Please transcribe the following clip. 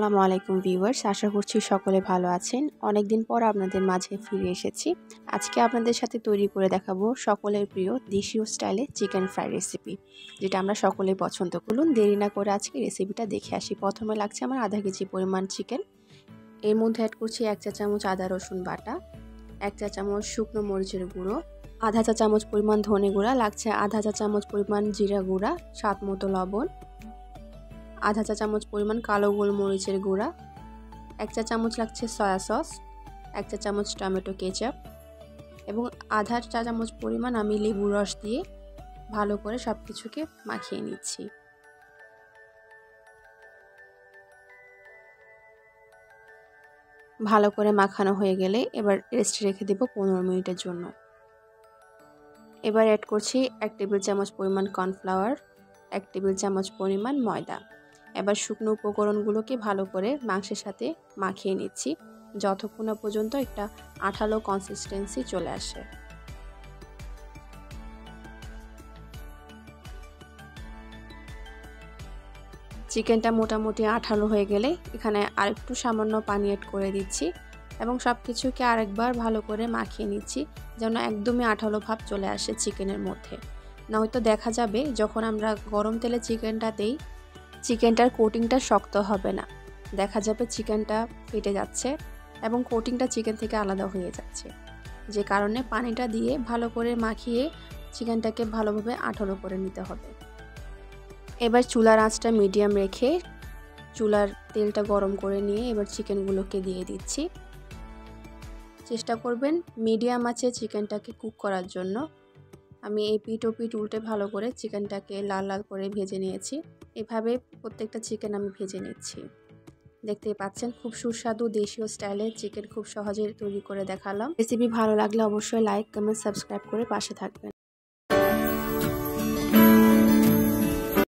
আসসালামু আলাইকুম ভিউয়ার্স, আশা করছি সকলে ভালো আছেন। অনেকদিন পর আপনাদের মাঝে ফিরে এসেছি। আজকে আপনাদের সাথে তৈরি করে দেখাবো সকলের প্রিয় দেশীয় স্টাইলে চিকেন ফ্রাই রেসিপি, যেটা আমরা সকলেই পছন্দ করুন। দেরি না করে আজকে রেসিপিটা দেখে আসি। প্রথমে লাগছে আমার আধা কেজি পরিমাণ চিকেন। এর মধ্যে অ্যাড করছি 1 চা চামচ আদা রসুন বাটা, 1 চা চামচ শুকনো মরিচের গুঁড়ো, আধা চা চামচ পরিমাণ ধনে গুঁড়া, লাগছে আধা চা চামচ পরিমাণ জিরা গুঁড়া, স্বাদ মতো লবণ, আধা চা চামচ পরিমাণ কালো গোলমরিচের গুঁড়া, 1 চা চামচ লাগছে সয়া সস, 1 চা চামচ টমেটো কেচাপ এবং আধা চা চামচ পরিমাণ আমি লেবুর রস দিয়ে ভালো করে সব কিছুকে মাখিয়ে নিচ্ছি। ভালো করে মাখানো হয়ে গেলে এবার রেস্টে রেখে দেব 15 মিনিটের জন্য। এবার অ্যাড করছি 1 টেবিল চামচ পরিমাণ কর্নফ্লাওয়ার, 1 টেবিল চামচ পরিমাণ ময়দা। এবার শুকনো উপকরণগুলোকে ভালো করে মাংসের সাথে মাখিয়ে নিচ্ছি যতক্ষণ না পর্যন্ত একটা আঠালো কনসিস্টেন্সি চলে আসে। চিকেনটা মোটামুটি আঠালো হয়ে গেলে এখানে আরেকটু সামান্য পানি অ্যাড করে দিচ্ছি এবং সব কিছুকে আরেকবার ভালো করে মাখিয়ে নিচ্ছি যেন একদমই আঠালো ভাব চলে আসে চিকেনের মধ্যে। নয়তো দেখা যাবে যখন আমরা গরম তেলে চিকেনটার কোটিংটা শক্ত হবে না, দেখা যাবে চিকেনটা ফেটে যাচ্ছে এবং কোটিংটা চিকেন থেকে আলাদা হয়ে যাচ্ছে, যে কারণে পানিটা দিয়ে ভালো করে মাখিয়ে চিকেনটাকে ভালোভাবে আঠালো করে নিতে হবে। এবার চুলার আঁচটা মিডিয়াম রেখে চুলার তেলটা গরম করে নিয়ে এবার চিকেনগুলোকে দিয়ে দিচ্ছি। চেষ্টা করবেন মিডিয়াম আঁচে চিকেনটাকে কুক করার জন্য। আমি এই পিঠ ও পিঠ উল্টে ভালো করে চিকেনটাকে লাল লাল করে ভেজে নিয়েছি। এভাবে প্রত্যেকটা চিকেন আমি ভেজে নিচ্ছি। দেখতেই পাচ্ছেন খুব সুস্বাদু দেশীয় স্টাইলে চিকেন খুব সহজে তৈরি করে দেখালাম। রেসিপি ভালো লাগলে অবশ্যই লাইক, কমেন্ট, সাবস্ক্রাইব করে পাশে থাকবেন।